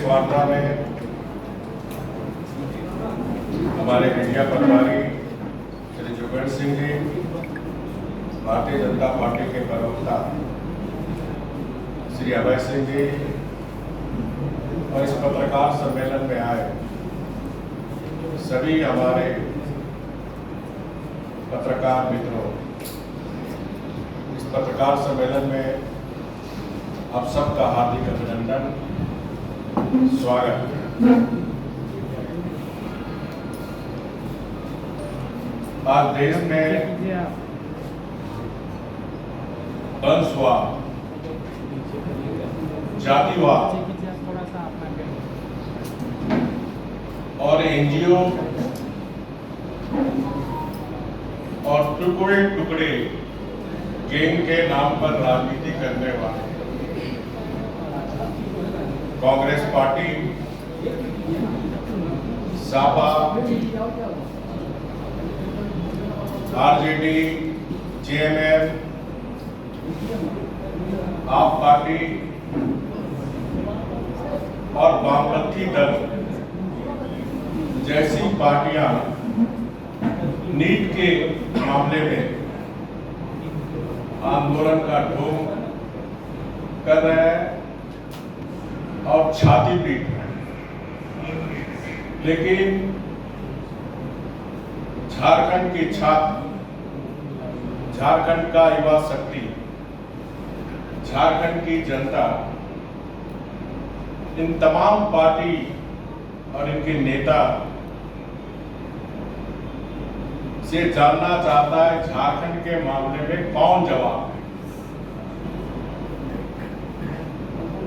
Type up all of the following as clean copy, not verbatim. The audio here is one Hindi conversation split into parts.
वार्ता में हमारे मीडिया प्रभारी श्री जोगेंद्र सिंह जी, भारतीय जनता पार्टी के प्रवक्ता श्री अभय सिंह जी और इस पत्रकार सम्मेलन में आए सभी हमारे पत्रकार मित्रों, इस पत्रकार सम्मेलन में आप सबका हार्दिक अभिनंदन, स्वागत। आज देश में वंशवाद, जातिवाद और एनजीओ और टुकड़े टुकड़े गैंग के नाम पर राजनीति करने वाले Congress party, Sapa, RJD, JMM, आप पार्टी और वामपंथी दल जैसी पार्टियां नीट के मामले में आंदोलन का ढोंग कर रहे हैं और छाती पीट रहे हैं, लेकिन झारखंड की छात्र, झारखंड का युवा शक्ति, झारखंड की जनता इन तमाम पार्टी और इनके नेता से जानना चाहता है झारखंड के मामले में कौन जवाब है।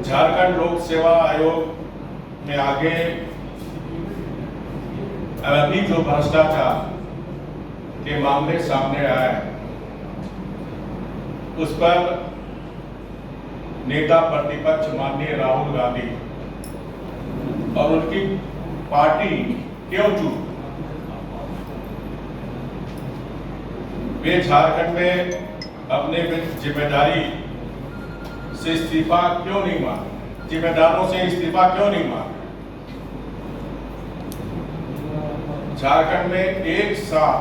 झारखंड लोक सेवा आयोग में आगे अभी जो भ्रष्टाचार के मामले सामने आए उस पर नेता प्रतिपक्ष माननीय राहुल गांधी और उनकी पार्टी क्यों चूक? वे झारखंड में अपने जिम्मेदारी से इस्तीफा क्यों नहीं मांगे? जिम्मेदारों से इस्तीफा क्यों नहीं मांगे? झारखंड में एक साथ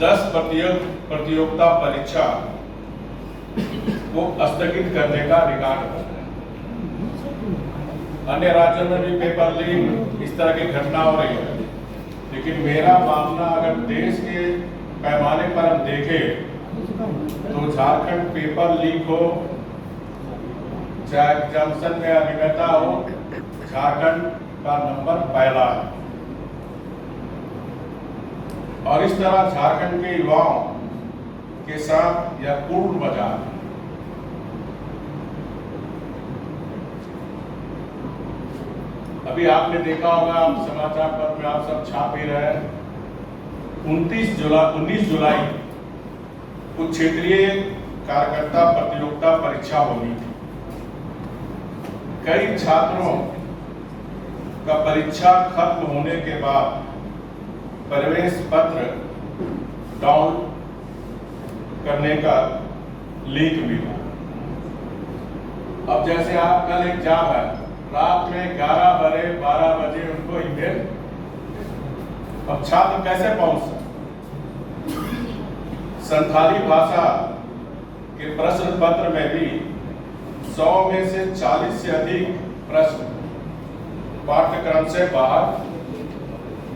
10 प्रतियोगिता परीक्षा को स्थगित करने का रिकॉर्ड है। अन्य राज्यों में भी पेपर लीक इस तरह की घटना हो रही है, लेकिन मेरा मानना अगर देश के पैमाने पर हम देखें तो झारखंड पेपर लीक हो, चाहे एग्जामिनेशन में अनियमितता हो, झारखंड का नंबर पहला है। और इस तरह झारखंड के युवाओं के साथ यह कूट बाजार है। अभी आपने देखा होगा, आप समाचार पत्र में आप सब छाप ही रहे हैं, 19 जुलाई कुछ क्षेत्रीय कार्यकर्ता प्रतियोगिता परीक्षा होनी थी। कई छात्रों का परीक्षा खत्म होने के बाद प्रवेश पत्र डाउन करने का लिंक मिला। अब जैसे आप कल एग्जाम है, रात में 11 बजे 12 बजे उनको ईमेल, अब छात्र कैसे पहुंच सकते? संथाली भाषा के प्रश्न पत्र में भी 100 में से 40 से अधिक प्रश्न पाठ्यक्रम से बाहर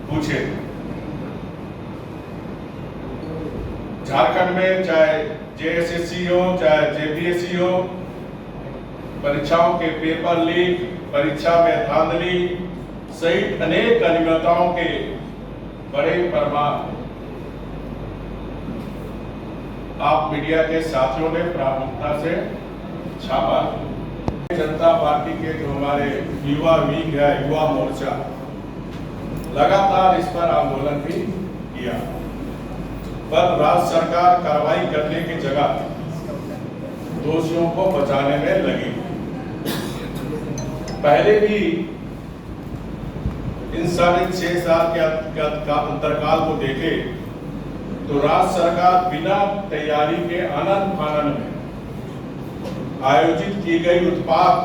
पूछे। झारखंड में चाहे जेएसएससी हो, चाहे जेपीएससी हो, परीक्षाओं के पेपर लीक, परीक्षा में धांधली सहित अनेक अनियमितताओं के बड़े प्रमाण आप मीडिया के साथियों ने प्राथमिकता से छापा। जनता पार्टी के जो हमारे युवा विंग है, युवा मोर्चा, लगातार इस पर आंदोलन भी किया, पर राज्य सरकार कार्रवाई करने की जगह दोषियों को बचाने में लगी। पहले भी इन 6.5 साल के अंतरकाल को देखे तो राज्य सरकार बिना तैयारी के आनंद फानन में आयोजित की गई उत्पाद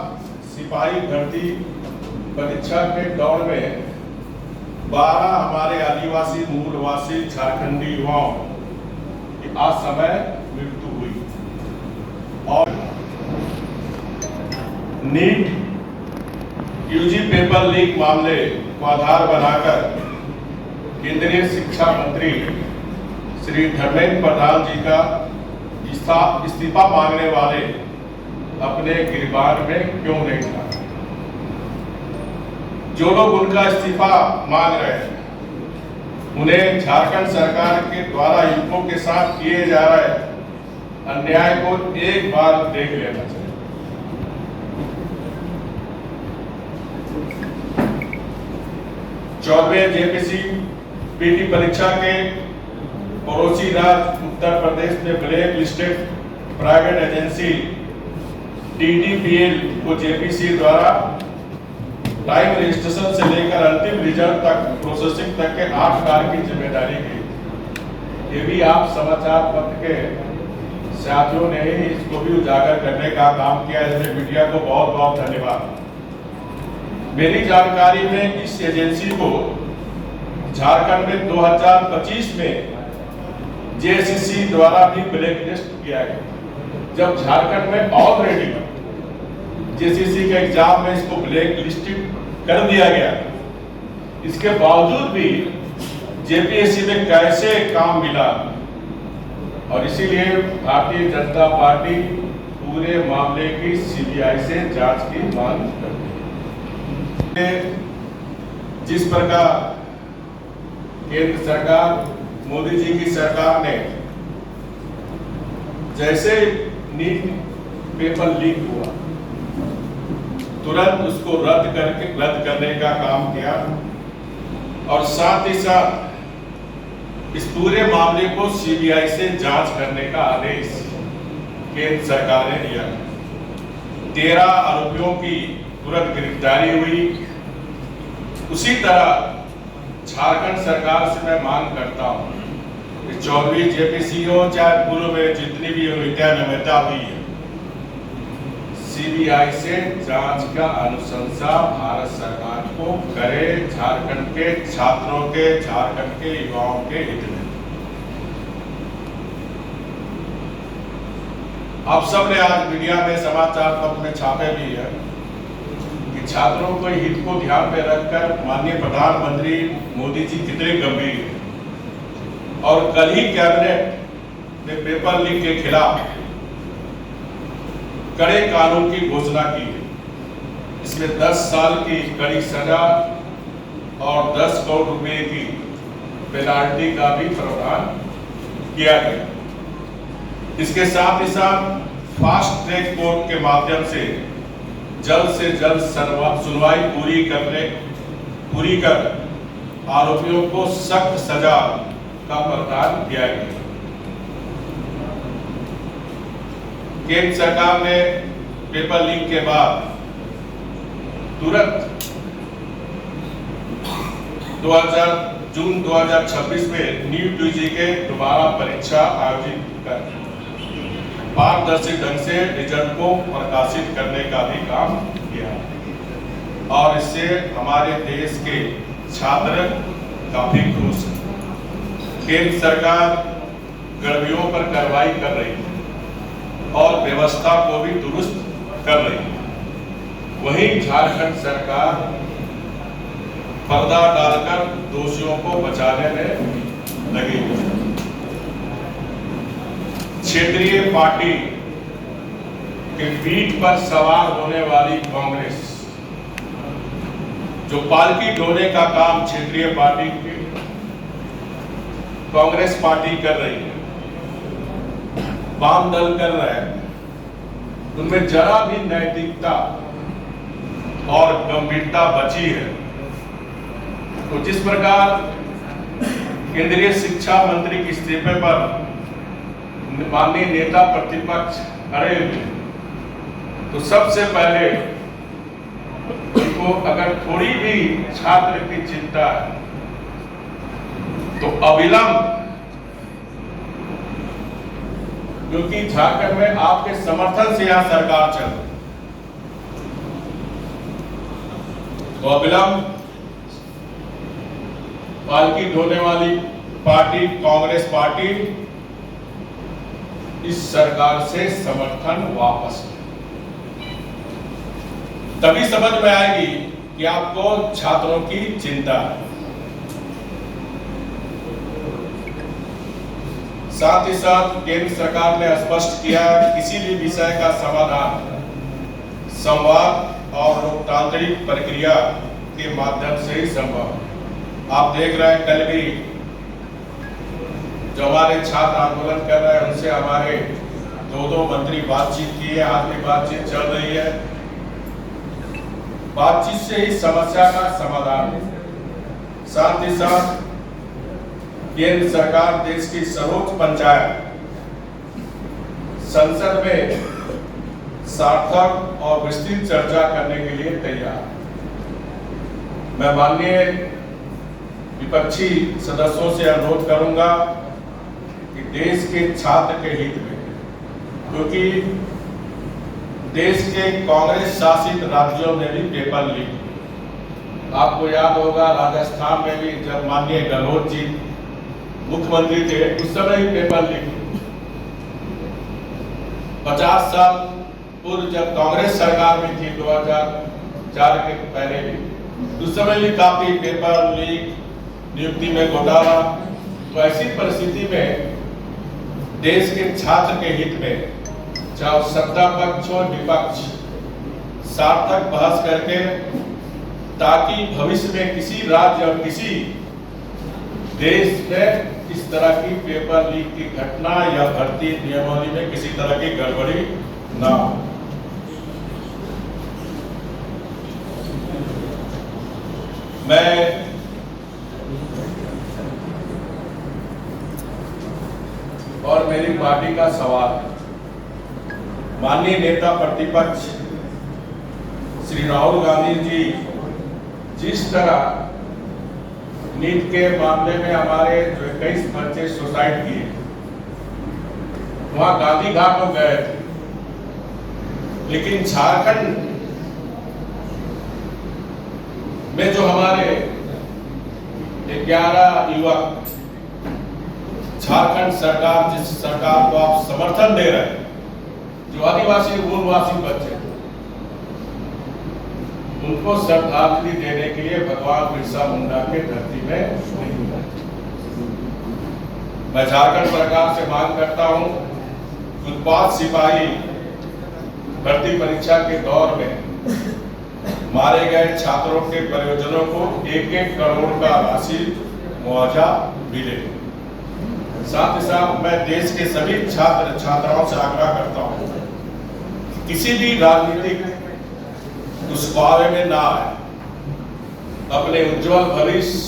सिपाही भर्ती परीक्षा के दौर में 12 हमारे आदिवासी मूलवासी झारखंडी युवाओं की असमय मृत्यु हुई और नीट यूजी पेपर लीक मामले को आधार बनाकर केंद्रीय शिक्षा मंत्री श्री धर्मेंद्र प्रधान जी का इस्तीफा मांगने वाले अपने गिरबान में क्यों नहीं था। जो लोग उनका इस्तीफा मांग रहे हैं उन्हें झारखंड सरकार के द्वारा युवकों के साथ किए जा रहे अन्याय को एक बार देख लेना चाहिए। चौदहवें जेपीसी पीटी परीक्षा के पड़ोसी राज्य उत्तर प्रदेश में black listed private agency DDPL को जेपीसी द्वारा टाइम रजिस्ट्रेशन से लेकर अंतिम रिजल्ट तक प्रोसेसिंग तक के 8 कार्य की जिम्मेदारी की। ये भी आप समाचार पत्र के साथियों ने इसको भी उजागर करने का काम किया, इसमें मीडिया को बहुत बहुत धन्यवाद। मेरी जानकारी में इस एजेंसी को झारखंड में 2025 में JSSC द्वारा भी ब्लैक लिस्ट किया गया, जब झारखंड में ऑलरेडी JSSC के एग्जाम में इसको ब्लैक लिस्टेड कर दिया गया। इसके बावजूद भी JPSC में कैसे काम मिला, और इसीलिए भारतीय जनता पार्टी पूरे मामले की CBI से जांच की मांग करती है। जिस प्रकार केंद्र सरकार, मोदी जी की सरकार ने जैसे नीट पेपर लीक हुआ तुरंत उसको रद्द करने का काम किया, और साथ ही साथ इस पूरे मामले को CBI से जांच करने का आदेश केंद्र सरकार ने दिया। 13 आरोपियों की तुरंत गिरफ्तारी हुई। उसी तरह झारखंड सरकार से मैं मांग करता हूं कि 24 JPC हो चाहे पूर्व में जितनी भी नियमितता हुई है, CBI से जांच का अनुशंसा भारत सरकार को करे, झारखंड के छात्रों के, झारखंड के युवाओं के हित में। आप सबने आज मीडिया में, समाचार पत्र में छापे भी है कि छात्रों के हित को ध्यान में रखकर माननीय प्रधानमंत्री मोदी जी कितने गंभीर हैं, और कल ही कैबिनेट ने पेपर लीक के खिलाफ कड़े कानून की घोषणा की है। इसमें 10 साल की कड़ी सजा और 10 करोड़ रुपए की पेनाल्टी का भी प्रावधान किया गया। इसके साथ ही साथ फास्ट ट्रैक कोर्ट के माध्यम से जल्द सुनवाई पूरी कर आरोपियों को सख्त सजा का प्रावधान किया गया। केंद्र सरकार ने पेपर लीक के बाद तुरंत जून 2026 में नीट यूजी के दोबारा परीक्षा आयोजित कर पारदर्शी ढंग से रिजल्ट को प्रकाशित करने का भी काम किया, और इससे हमारे देश के छात्र काफी खुश हैं। केंद्र सरकार गड़बड़ियों पर कार्रवाई कर रही है और व्यवस्था को भी दुरुस्त कर रही है। वहीं झारखंड सरकार पर्दा डालकर दोषियों को बचाने में लगी हुई है। क्षेत्रीय पार्टी के पीठ पर सवार होने वाली कांग्रेस, जो पालकी ढोने का काम क्षेत्रीय पार्टी की कांग्रेस पार्टी कर रही है, वाम दल कर रहे हैं, उनमें जरा भी नैतिकता और गंभीरता बची है। तो जिस प्रकार केंद्रीय शिक्षा मंत्री के इस्तीफे पर माननीय नेता प्रतिपक्ष खड़े हुए, तो सबसे पहले उनको अगर थोड़ी भी छात्र की चिंता है तो अविलंब, क्योंकि झारखंड में आपके समर्थन से यहां सरकार चल रही, तो अविलंब पालकी ढोने वाली पार्टी कांग्रेस पार्टी इस सरकार से समर्थन वापस ले। तभी समझ में आएगी कि आपको छात्रों की चिंता है। साथ ही साथ केंद्र सरकार ने स्पष्ट किया किसी भी विषय का समाधान संवाद और लोकतांत्रिक प्रक्रिया के माध्यम से ही संभव। आप देख रहे हैं कल भी जो हमारे छात्र आंदोलन कर रहे हैं उनसे हमारे दो मंत्री बातचीत किए, आज भी बातचीत चल रही है। बातचीत से ही समस्या का समाधान है। साथ ही साथ केंद्र सरकार देश की सर्वोच्च पंचायत संसद में सार्थक और विस्तृत चर्चा करने के लिए तैयार। मैं माननीय विपक्षी सदस्यों से अनुरोध करूंगा कि देश के छात्र के हित में, क्योंकि देश के कांग्रेस शासित राज्यों में भी पेपर लीक। आपको याद होगा राजस्थान में भी जब माननीय गहलोत जी मुख्यमंत्री थे उस समय ही पेपर लीक। 50 साल पूर्व जब कांग्रेस सरकार में थी 2004 के पहले भी उस समय भी काफी पेपर लीक, नियुक्ति में घोटाला। तो ऐसी परिस्थिति में देश के छात्र के हित में चाहे सत्ता पक्ष हो विपक्ष सार्थक बहस करके, ताकि भविष्य में किसी राज्य और किसी देश में इस तरह की पेपर लीक की घटना या भर्ती नियमावली में किसी तरह की गड़बड़ी ना हो। मैं और मेरी पार्टी का सवाल माननीय नेता प्रतिपक्ष श्री राहुल गांधी जी जिस तरह नीट के मामले में हमारे जो 21 बच्चे सुसाइड किए, वहां गांधी घाट में गए थे, लेकिन झारखंड में जो हमारे 11 युवक, झारखंड सरकार जिस सरकार को आप समर्थन दे रहे हैं, जो आदिवासी मूलवासी बच्चे, उनको श्रद्धांजलि देने के लिए भगवान बिरसा मुंडा के धरती में नहीं गए। मैं झारखंड सरकार से मांग करता हूं, उत्पाद सिपाही भर्ती परीक्षा के दौर में मारे गए छात्रों के परिजनों को 1-1 करोड़ का राशि मुआवजा मिले। साथ ही साथ मैं देश के सभी छात्र छात्राओं से आग्रह करता हूं, किसी भी राजनीतिक दुष्पावे में ना आए, अपने उज्जवल भविष्य,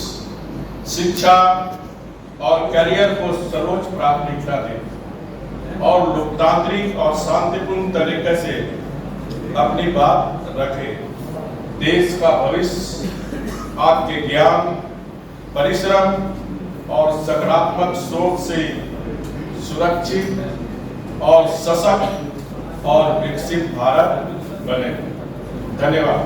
शिक्षा और करियर को सर्वोच्च प्राथमिकता दें और लोकतांत्रिक और शांतिपूर्ण तरीके से अपनी बात रखें। देश का भविष्य आपके ज्ञान, परिश्रम और सकारात्मक सोच से सुरक्षित और सशक्त और विकसित भारत बने। धन्यवाद।